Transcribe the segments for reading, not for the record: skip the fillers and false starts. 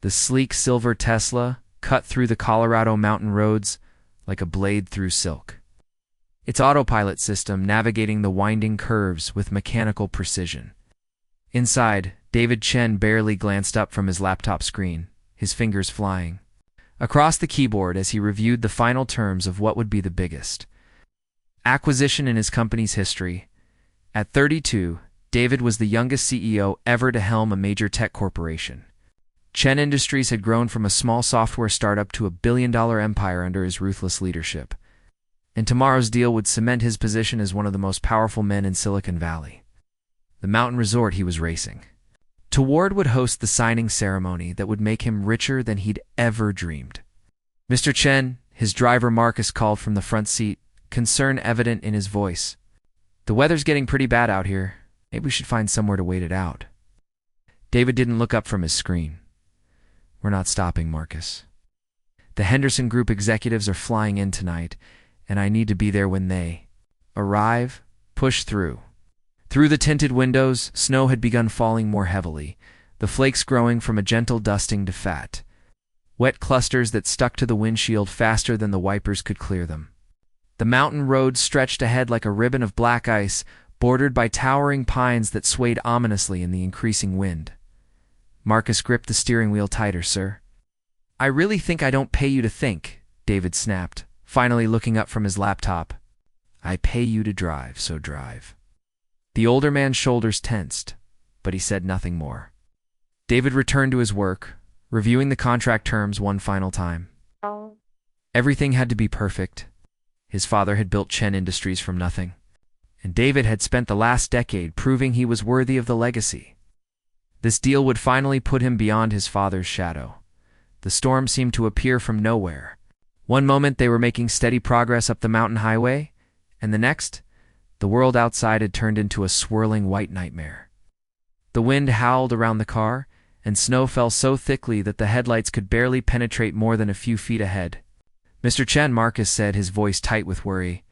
The sleek silver Tesla cut through the Colorado mountain roads like a blade through silk. Its autopilot system navigating the winding curves with mechanical precision. Inside, David Chen barely glanced up from his laptop screen, his fingers flying across the keyboard as he reviewed the final terms of what would be the biggest acquisition in his company's history. At 32, David was the youngest CEO ever to helm a major tech corporation. Chen Industries had grown from a small software startup to a billion-dollar empire under his ruthless leadership. And tomorrow's deal would cement his position as one of the most powerful men in Silicon Valley. The mountain resort he was racing toward would host the signing ceremony that would make him richer than he'd ever dreamed. "Mr. Chen," his driver Marcus called from the front seat, concern evident in his voice. "The weather's getting pretty bad out here. Maybe we should find somewhere to wait it out." David didn't look up from his screen. "We're not stopping, Marcus. The Henderson Group executives are flying in tonight, and I need to be there when they arrive." Push through. Through the tinted windows, snow had begun falling more heavily, the flakes growing from a gentle dusting to fat, wet clusters that stuck to the windshield faster than the wipers could clear them. The mountain road stretched ahead like a ribbon of black ice, bordered by towering pines that swayed ominously in the increasing wind. Marcus gripped the steering wheel tighter, "Sir." "I really think I don't pay you to think," David snapped, finally looking up from his laptop. "I pay you to drive, so drive." The older man's shoulders tensed, but he said nothing more. David returned to his work, reviewing the contract terms one final time. Everything had to be perfect. His father had built Chen Industries from nothing, and David had spent the last decade proving he was worthy of the legacy. This deal would finally put him beyond his father's shadow. The storm seemed to appear from nowhere. One moment they were making steady progress up the mountain highway, and the next, the world outside had turned into a swirling white nightmare. The wind howled around the car, and snow fell so thickly that the headlights could barely penetrate more than a few feet ahead. "Mr. Chen," Marcus said, his voice tight with worry,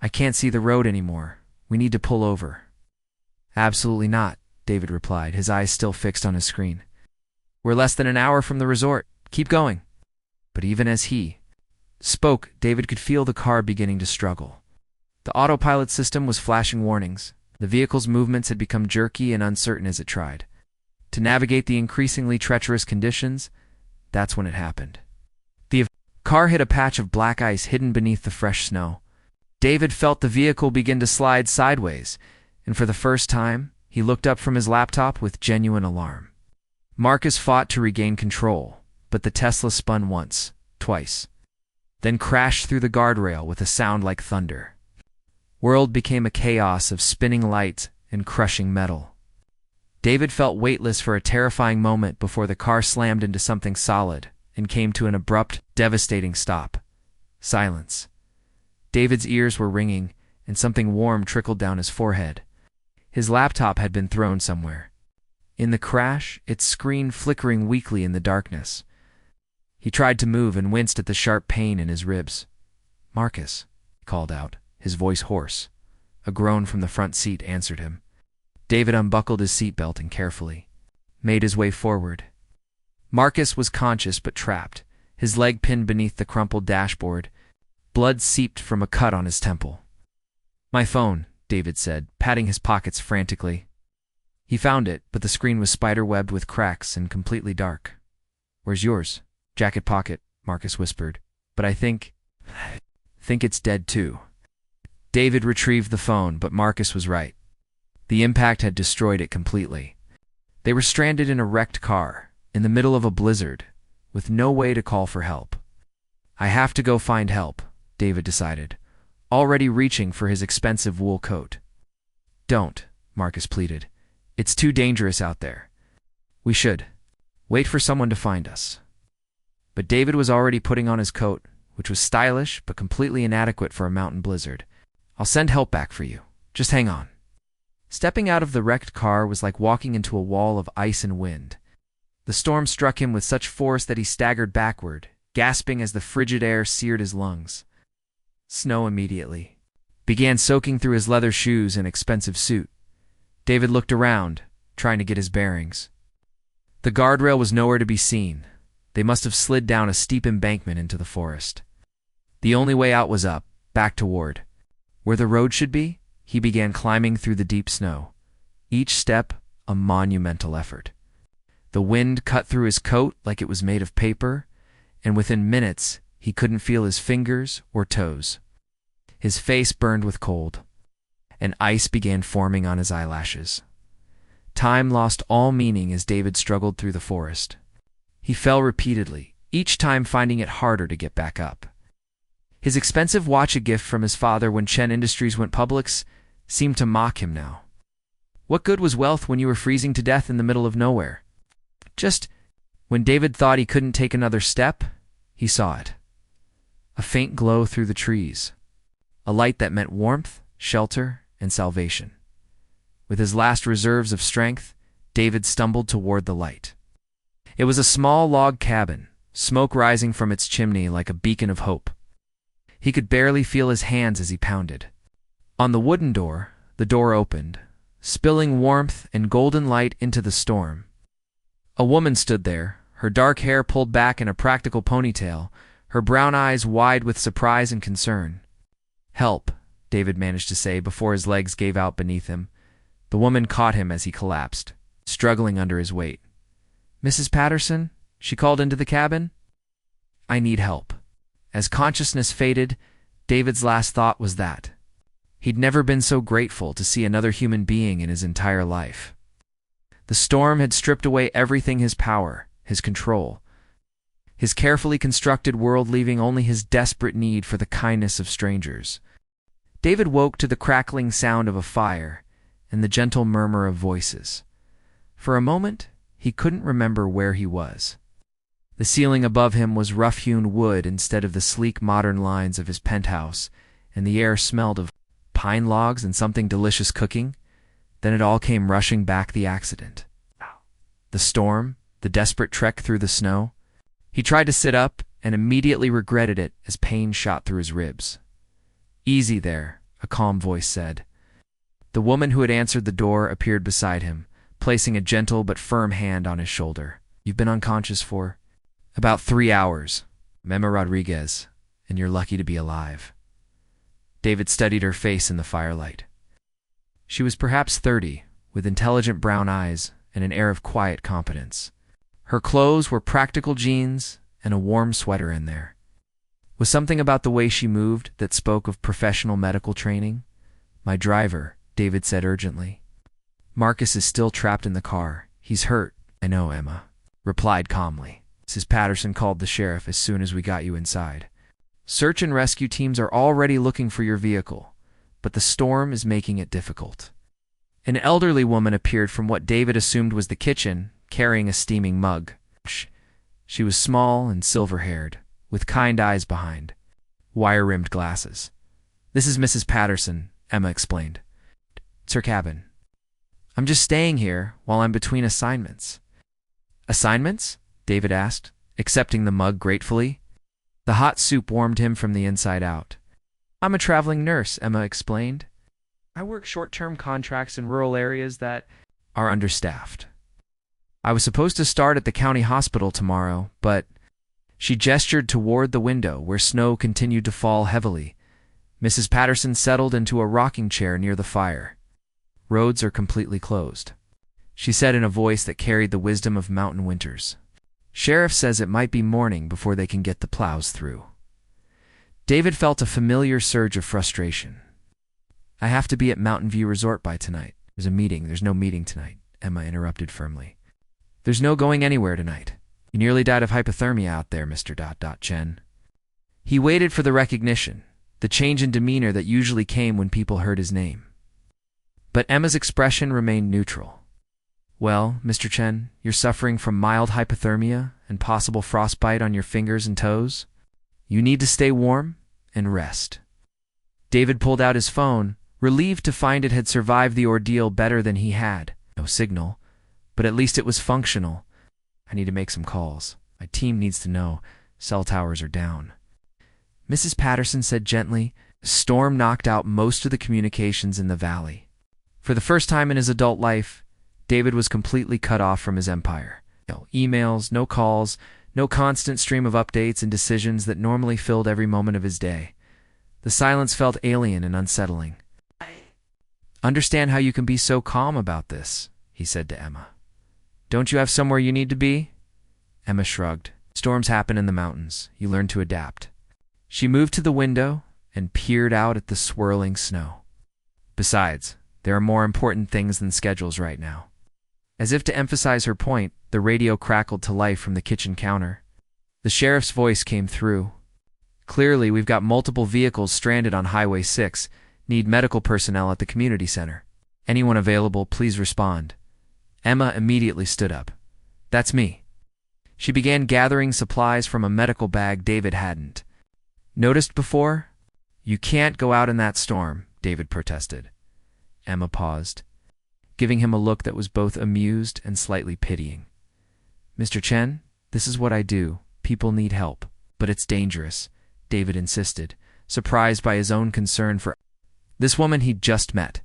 "I can't see the road anymore. We need to pull over." "Absolutely not," David replied, his eyes still fixed on his screen. "We're less than an hour from the resort. Keep going." But even as he spoke, David could feel the car beginning to struggle. The autopilot system was flashing warnings. The vehicle's movements had become jerky and uncertain as it tried to navigate the increasingly treacherous conditions. That's when it happened. The car hit a patch of black ice hidden beneath the fresh snow. David felt the vehicle begin to slide sideways, and for the first time, he looked up from his laptop with genuine alarm. Marcus fought to regain control, but the Tesla spun once, twice, then crashed through the guardrail with a sound like thunder. World became a chaos of spinning lights and crushing metal. David felt weightless for a terrifying moment before the car slammed into something solid and came to an abrupt, devastating stop. Silence. David's ears were ringing, and something warm trickled down his forehead. His laptop had been thrown somewhere. In the crash, its screen flickering weakly in the darkness. He tried to move and winced at the sharp pain in his ribs. "Marcus," he called out, his voice hoarse. A groan from the front seat answered him. David unbuckled his seatbelt and carefully made his way forward. Marcus was conscious but trapped, his leg pinned beneath the crumpled dashboard. Blood seeped from a cut on his temple. "My phone," David said, patting his pockets frantically. He found it, but the screen was spider-webbed with cracks and completely dark. "Where's yours?" "Jacket pocket," Marcus whispered. "But I think it's dead too." David retrieved the phone, but Marcus was right. The impact had destroyed it completely. They were stranded in a wrecked car, in the middle of a blizzard, with no way to call for help. "I have to go find help," David decided, already reaching for his expensive wool coat. "Don't," Marcus pleaded. "It's too dangerous out there. We should wait for someone to find us." But David was already putting on his coat, which was stylish but completely inadequate for a mountain blizzard. "I'll send help back for you. Just hang on." Stepping out of the wrecked car was like walking into a wall of ice and wind. The storm struck him with such force that he staggered backward, gasping as the frigid air seared his lungs. Snow immediately began soaking through his leather shoes and expensive suit. David looked around, trying to get his bearings. The guardrail was nowhere to be seen. They must have slid down a steep embankment into the forest. The only way out was up, back toward where the road should be. He began climbing through the deep snow, each step a monumental effort. The wind cut through his coat like it was made of paper, and within minutes he couldn't feel his fingers or toes. His face burned with cold, and ice began forming on his eyelashes. Time lost all meaning as David struggled through the forest. He fell repeatedly, each time finding it harder to get back up. His expensive watch, a gift from his father when Chen Industries went public, seemed to mock him now. What good was wealth when you were freezing to death in the middle of nowhere? Just when David thought he couldn't take another step, he saw it. A faint glow through the trees. A light that meant warmth, shelter, and salvation. With his last reserves of strength, David stumbled toward the light. It was a small log cabin, smoke rising from its chimney like a beacon of hope. He could barely feel his hands as he pounded. On the wooden door, the door opened, spilling warmth and golden light into the storm. A woman stood there, her dark hair pulled back in a practical ponytail, her brown eyes wide with surprise and concern. "Help," David managed to say before his legs gave out beneath him. The woman caught him as he collapsed, struggling under his weight. "Mrs. Patterson?" she called into the cabin. "I need help." As consciousness faded, David's last thought was that he'd never been so grateful to see another human being in his entire life. The storm had stripped away everything: his power, his control, his carefully constructed world, leaving only his desperate need for the kindness of strangers. David woke to the crackling sound of a fire and the gentle murmur of voices. For a moment, he couldn't remember where he was. The ceiling above him was rough-hewn wood instead of the sleek modern lines of his penthouse, and the air smelled of pine logs and something delicious cooking. Then it all came rushing back: the accident, the storm, the desperate trek through the snow. He tried to sit up and immediately regretted it as pain shot through his ribs. "Easy there," a calm voice said. The woman who had answered the door appeared beside him, placing a gentle but firm hand on his shoulder. "You've been unconscious for about 3 hours, Mema Rodriguez, and you're lucky to be alive." David studied her face in the firelight. She was perhaps 30, with intelligent brown eyes and an air of quiet competence. Her clothes were practical jeans and a warm sweater in there. Was something about the way she moved that spoke of professional medical training. "My driver," David said urgently. "Marcus is still trapped in the car. He's hurt." "I know," Emma replied calmly. "Mrs. Patterson called the sheriff as soon as we got you inside. Search and rescue teams are already looking for your vehicle, but the storm is making it difficult." An elderly woman appeared from what David assumed was the kitchen, carrying a steaming mug. She was small and silver-haired, with kind eyes behind wire-rimmed glasses. "This is Mrs. Patterson," Emma explained. "It's her cabin. I'm just staying here while I'm between assignments." "Assignments?" David asked, accepting the mug gratefully. The hot soup warmed him from the inside out. "I'm a traveling nurse," Emma explained. "I work short-term contracts in rural areas that are understaffed. I was supposed to start at the county hospital tomorrow, but—" She gestured toward the window where snow continued to fall heavily. Mrs. Patterson settled into a rocking chair near the fire. "Roads are completely closed," she said in a voice that carried the wisdom of mountain winters. "Sheriff says it might be morning before they can get the plows through." David felt a familiar surge of frustration. "I have to be at Mountain View Resort by tonight." "There's a meeting." "There's no meeting tonight," Emma interrupted firmly. "There's no going anywhere tonight. You nearly died of hypothermia out there, Mr. Chen." He waited for the recognition, the change in demeanor that usually came when people heard his name. But Emma's expression remained neutral. "Well, Mr. Chen, you're suffering from mild hypothermia and possible frostbite on your fingers and toes. You need to stay warm and rest." David pulled out his phone, relieved to find it had survived the ordeal better than he had. No signal, but at least it was functional. "I need to make some calls. My team needs to know. Cell towers are down." Mrs. Patterson said gently. A storm knocked out most of the communications in the valley. For the first time in his adult life, David was completely cut off from his empire. No emails, no calls, no constant stream of updates and decisions that normally filled every moment of his day. The silence felt alien and unsettling. "Understand how you can be so calm about this," he said to Emma. "Don't you have somewhere you need to be?" Emma shrugged. "Storms happen in the mountains. You learn to adapt." She moved to the window and peered out at the swirling snow. "Besides, there are more important things than schedules right now." As if to emphasize her point, the radio crackled to life from the kitchen counter. The sheriff's voice came through. "Clearly, we've got multiple vehicles stranded on Highway 6. Need medical personnel at the community center. Anyone available, please respond." Emma immediately stood up. "That's me." She began gathering supplies from a medical bag David hadn't noticed before. "You can't go out in that storm," David protested. Emma paused, giving him a look that was both amused and slightly pitying. "Mr. Chen, this is what I do. People need help, but it's dangerous," David insisted, surprised by his own concern for this woman he'd just met.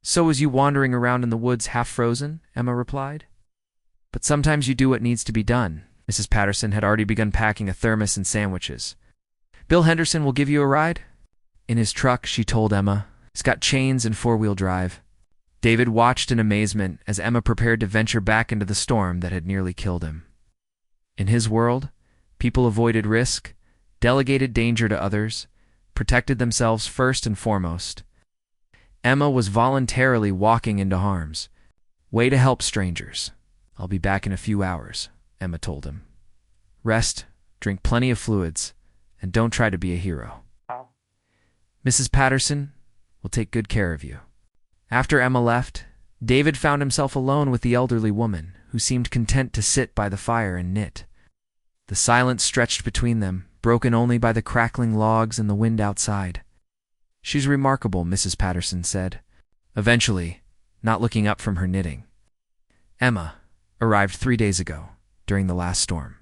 "So was you wandering around in the woods half frozen?" Emma replied. "But sometimes you do what needs to be done." Mrs. Patterson had already begun packing a thermos and sandwiches. "Bill Henderson will give you a ride?" "In his truck," she told Emma. "He's got chains and four-wheel drive." David watched in amazement as Emma prepared to venture back into the storm that had nearly killed him. In his world, people avoided risk, delegated danger to others, protected themselves first and foremost. Emma was voluntarily walking into harm's way to help strangers. "I'll be back in a few hours," Emma told him. "Rest, drink plenty of fluids, and don't try to be a hero. Mrs. Patterson will take good care of you." After Emma left, David found himself alone with the elderly woman, who seemed content to sit by the fire and knit. The silence stretched between them, broken only by the crackling logs and the wind outside. "She's remarkable," Mrs. Patterson said, eventually, not looking up from her knitting. "Emma arrived 3 days ago, during the last storm.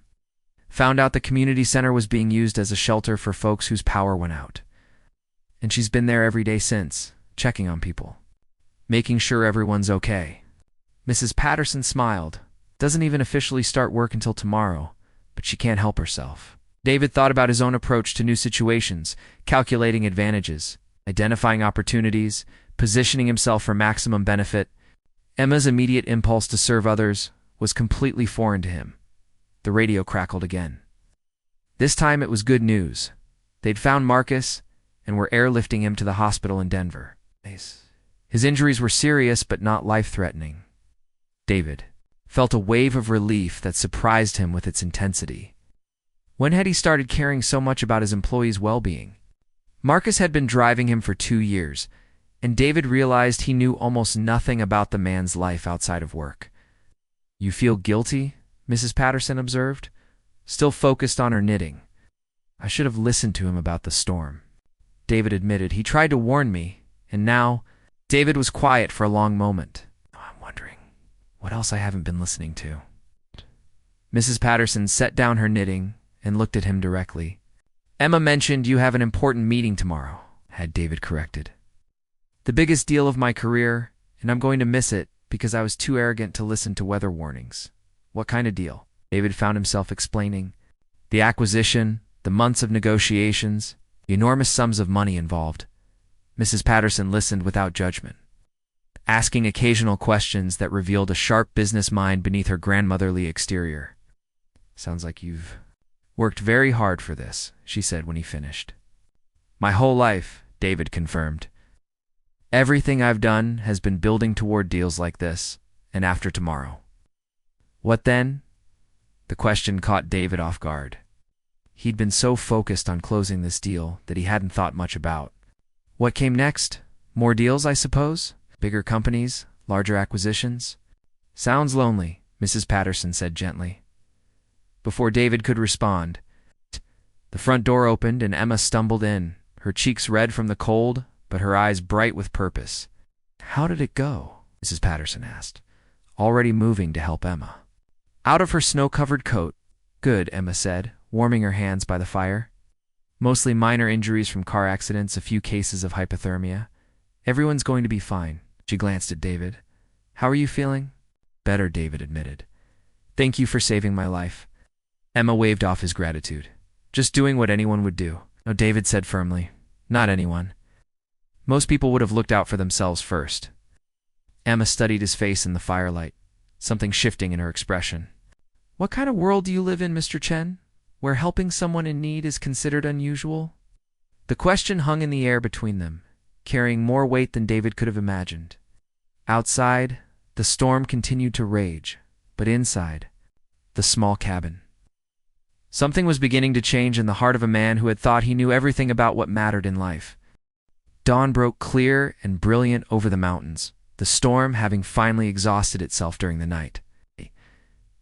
Found out the community center was being used as a shelter for folks whose power went out. And she's been there every day since, checking on people, making sure everyone's okay." Mrs. Patterson smiled. "Doesn't even officially start work until tomorrow, but she can't help herself." David thought about his own approach to new situations, calculating advantages, identifying opportunities, positioning himself for maximum benefit. Emma's immediate impulse to serve others was completely foreign to him. The radio crackled again. This time it was good news. They'd found Marcus and were airlifting him to the hospital in Denver. His injuries were serious but not life-threatening. David felt a wave of relief that surprised him with its intensity. When had he started caring so much about his employees' well-being? Marcus had been driving him for 2 years, and David realized he knew almost nothing about the man's life outside of work. "You feel guilty?" Mrs. Patterson observed, still focused on her knitting. "I should have listened to him about the storm." David admitted. "He tried to warn me, and now—" David was quiet for a long moment. "I'm wondering what else I haven't been listening to." Mrs. Patterson set down her knitting and looked at him directly. "Emma mentioned you have an important meeting tomorrow," had David corrected. "The biggest deal of my career, and I'm going to miss it because I was too arrogant to listen to weather warnings." "What kind of deal?" David found himself explaining. "The acquisition, the months of negotiations, the enormous sums of money involved." Mrs. Patterson listened without judgment, asking occasional questions that revealed a sharp business mind beneath her grandmotherly exterior. "Sounds like you've worked very hard for this," she said when he finished. "My whole life," David confirmed. "Everything I've done has been building toward deals like this, and after tomorrow." "What then?" The question caught David off guard. He'd been so focused on closing this deal that he hadn't thought much about. "What came next? More deals, I suppose? Bigger companies? Larger acquisitions?" "Sounds lonely," Mrs. Patterson said gently. Before David could respond, the front door opened and Emma stumbled in, her cheeks red from the cold, but her eyes bright with purpose. "How did it go?" Mrs. Patterson asked, already moving to help Emma. Out of her snow-covered coat. "Good," Emma said, warming her hands by the fire. "Mostly minor injuries from car accidents, a few cases of hypothermia. Everyone's going to be fine." She glanced at David. "How are you feeling?" "Better," David admitted. Thank you for saving my life. Emma waved off his gratitude. Just doing what anyone would do. No, David said firmly. Not anyone. Most people would have looked out for themselves first. Emma studied his face in the firelight, something shifting in her expression. What kind of world do you live in, Mr. Chen, where helping someone in need is considered unusual? The question hung in the air between them, carrying more weight than David could have imagined. Outside, the storm continued to rage, but inside, the small cabin. Something was beginning to change in the heart of a man who had thought he knew everything about what mattered in life. Dawn broke clear and brilliant over the mountains, the storm having finally exhausted itself during the night.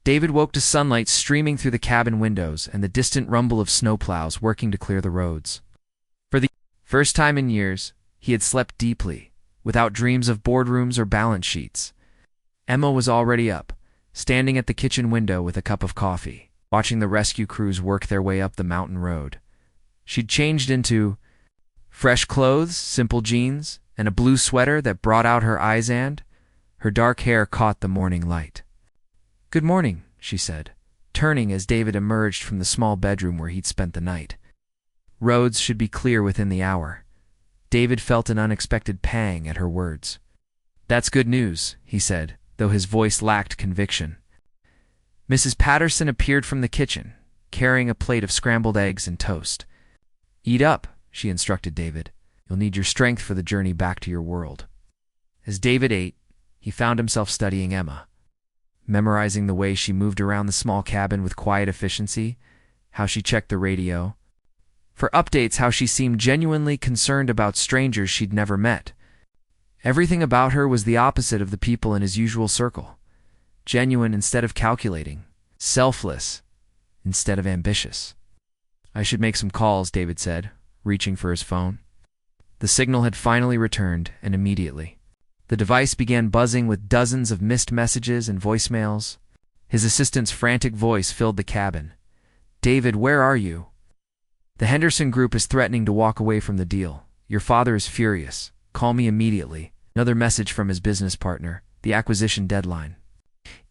David woke to sunlight streaming through the cabin windows and the distant rumble of snowplows working to clear the roads. For the first time in years, he had slept deeply, without dreams of boardrooms or balance sheets. Emma was already up, standing at the kitchen window with a cup of coffee, watching the rescue crews work their way up the mountain road. She'd changed into fresh clothes, simple jeans, and a blue sweater that brought out her eyes, and her dark hair caught the morning light. "Good morning," she said, turning as David emerged from the small bedroom where he'd spent the night. Roads should be clear within the hour. David felt an unexpected pang at her words. "That's good news," he said, though his voice lacked conviction. Mrs. Patterson appeared from the kitchen, carrying a plate of scrambled eggs and toast. "Eat up," she instructed David. "You'll need your strength for the journey back to your world." As David ate, he found himself studying Emma, memorizing the way she moved around the small cabin with quiet efficiency, how she checked the radio. For updates, how she seemed genuinely concerned about strangers she'd never met. Everything about her was the opposite of the people in his usual circle. Genuine instead of calculating. Selfless instead of ambitious. "I should make some calls," David said, reaching for his phone. The signal had finally returned, and immediately. The device began buzzing with dozens of missed messages and voicemails. His assistant's frantic voice filled the cabin. "David, where are you? The Henderson Group is threatening to walk away from the deal. Your father is furious. Call me immediately." Another message from his business partner. "The acquisition deadline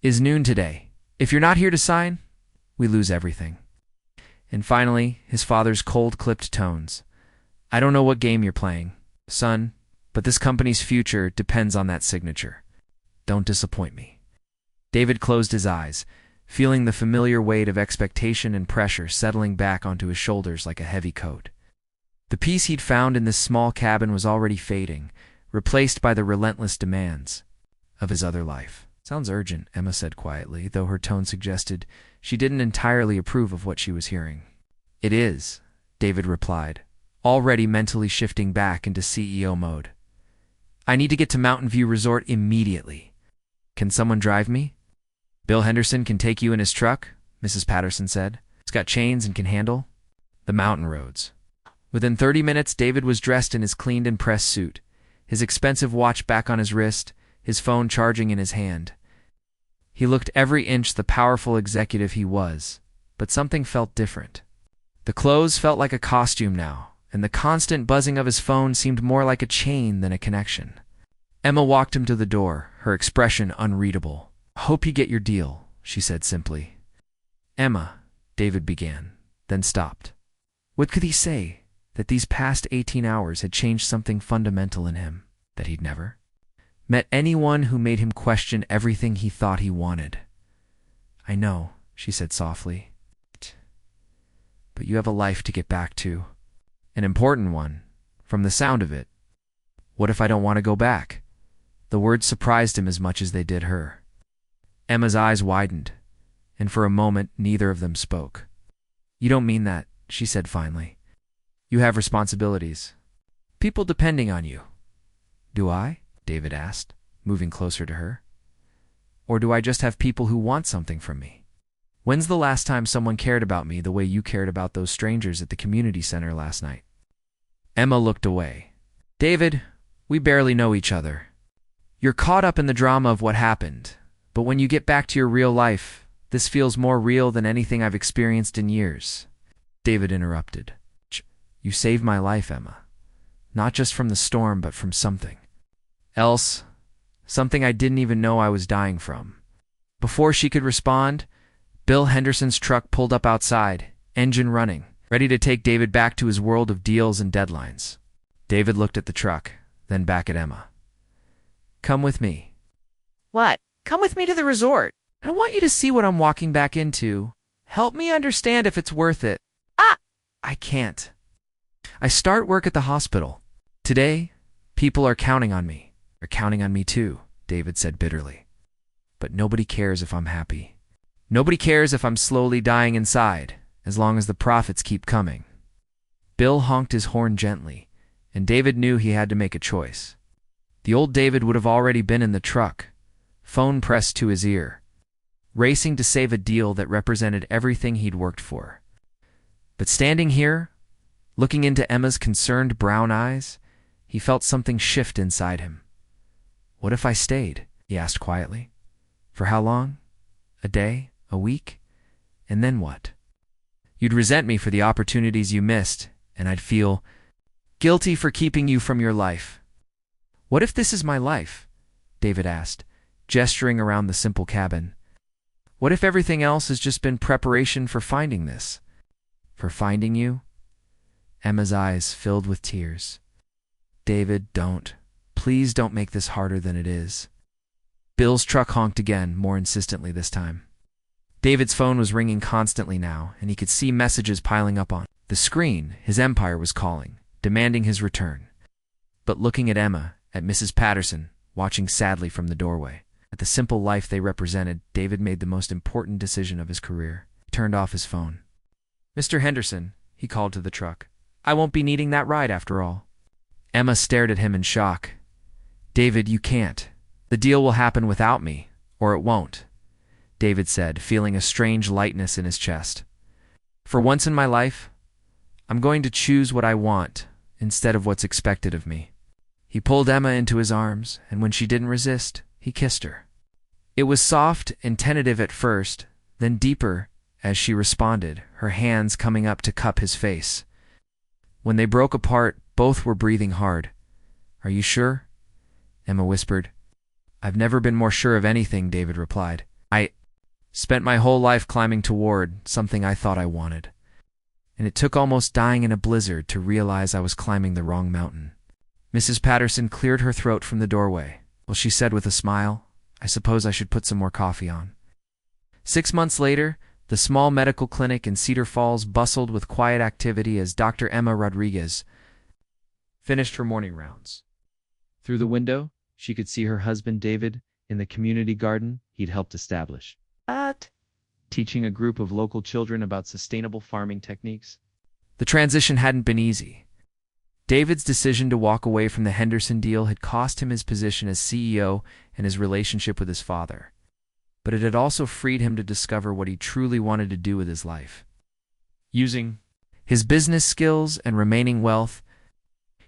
is noon today. If you're not here to sign, we lose everything." And finally, his father's cold-clipped tones. "I don't know what game you're playing, son, but this company's future depends on that signature. Don't disappoint me." David closed his eyes, feeling the familiar weight of expectation and pressure settling back onto his shoulders like a heavy coat. The peace he'd found in this small cabin was already fading, replaced by the relentless demands of his other life. "Sounds urgent," Emma said quietly, though her tone suggested she didn't entirely approve of what she was hearing. "It is," David replied, already mentally shifting back into CEO mode. "I need to get to Mountain View Resort immediately. Can someone drive me?" "Bill Henderson can take you in his truck," Mrs. Patterson said. "It's got chains and can handle the mountain roads." Within 30 minutes, David was dressed in his cleaned and pressed suit, his expensive watch back on his wrist, his phone charging in his hand. He looked every inch the powerful executive he was, but something felt different. The clothes felt like a costume now, and the constant buzzing of his phone seemed more like a chain than a connection. Emma walked him to the door, her expression unreadable. "Hope you get your deal," she said simply. "Emma," David began, then stopped. What could he say? That these past 18 hours had changed something fundamental in him, that he'd never met anyone who made him question everything he thought he wanted. "I know," she said softly. "But you have a life to get back to. An important one, from the sound of it. What if I don't want to go back?" The words surprised him as much as they did her. Emma's eyes widened, and for a moment neither of them spoke. "You don't mean that," she said finally. "You have responsibilities. People depending on you." "Do I?" David asked, moving closer to her. "Or do I just have people who want something from me? When's the last time someone cared about me the way you cared about those strangers at the community center last night?" Emma looked away. "David, we barely know each other. You're caught up in the drama of what happened, but when you get back to your real life, this feels more real than anything I've experienced in years." David interrupted. "You saved my life, Emma. Not just from the storm, but from something else. Something I didn't even know I was dying from." Before she could respond, Bill Henderson's truck pulled up outside, engine running, ready to take David back to his world of deals and deadlines. David looked at the truck, then back at Emma. "Come with me." What? Come with me to the resort. "I want you to see what I'm walking back into. Help me understand if it's worth it." Ah! "I can't. I start work at the hospital. Today, people are counting on me. They're counting on me too," David said bitterly. "But nobody cares if I'm happy. Nobody cares if I'm slowly dying inside, as long as the profits keep coming." Bill honked his horn gently, and David knew he had to make a choice. The old David would have already been in the truck, phone pressed to his ear, racing to save a deal that represented everything he'd worked for. But standing here, looking into Emma's concerned brown eyes, he felt something shift inside him. "What if I stayed?" he asked quietly. "For how long? A day? A week? And then what? You'd resent me for the opportunities you missed, and I'd feel guilty for keeping you from your life." "What if this is my life?" David asked, gesturing around the simple cabin. "What if everything else has just been preparation for finding this? For finding you?" Emma's eyes filled with tears. "David, don't. Please don't make this harder than it is." Bill's truck honked again, more insistently this time. David's phone was ringing constantly now, and he could see messages piling up on the screen. His empire was calling, demanding his return. But looking at Emma, at Mrs. Patterson, watching sadly from the doorway, at the simple life they represented, David made the most important decision of his career. He turned off his phone. "Mr. Henderson," he called to the truck, "I won't be needing that ride after all." Emma stared at him in shock. "David, you can't. The deal will happen without me, or it won't," David said, feeling a strange lightness in his chest. "For once in my life, I'm going to choose what I want instead of what's expected of me." He pulled Emma into his arms, and when she didn't resist, he kissed her. It was soft and tentative at first, then deeper as she responded, her hands coming up to cup his face. When they broke apart, both were breathing hard. "Are you sure?" Emma whispered. "I've never been more sure of anything," David replied. "I spent my whole life climbing toward something I thought I wanted. And it took almost dying in a blizzard to realize I was climbing the wrong mountain." Mrs. Patterson cleared her throat from the doorway. "Well," she said with a smile, "I suppose I should put some more coffee on." 6 months later, the small medical clinic in Cedar Falls bustled with quiet activity as Dr. Emma Rodriguez finished her morning rounds. Through the window, she could see her husband David in the community garden he'd helped establish, teaching a group of local children about sustainable farming techniques. The transition hadn't been easy. David's decision to walk away from the Henderson deal had cost him his position as CEO and his relationship with his father. But it had also freed him to discover what he truly wanted to do with his life. Using his business skills and remaining wealth,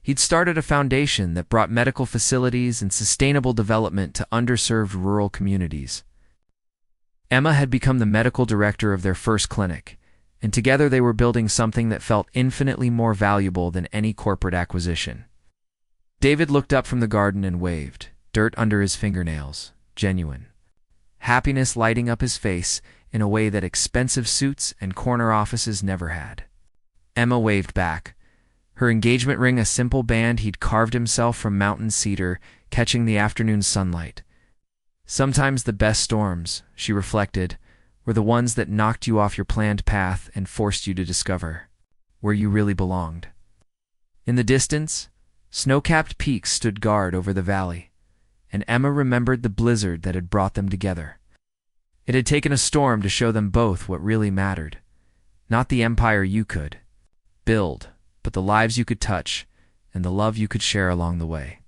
he'd started a foundation that brought medical facilities and sustainable development to underserved rural communities. Emma had become the medical director of their first clinic, and together they were building something that felt infinitely more valuable than any corporate acquisition. David looked up from the garden and waved, dirt under his fingernails, genuine. Happiness lighting up his face in a way that expensive suits and corner offices never had. Emma waved back, her engagement ring a simple band he'd carved himself from mountain cedar, catching the afternoon sunlight. Sometimes the best storms, she reflected, were the ones that knocked you off your planned path and forced you to discover where you really belonged. In the distance, snow-capped peaks stood guard over the valley, and Emma remembered the blizzard that had brought them together. It had taken a storm to show them both what really mattered. Not the empire you could build, but the lives you could touch and the love you could share along the way.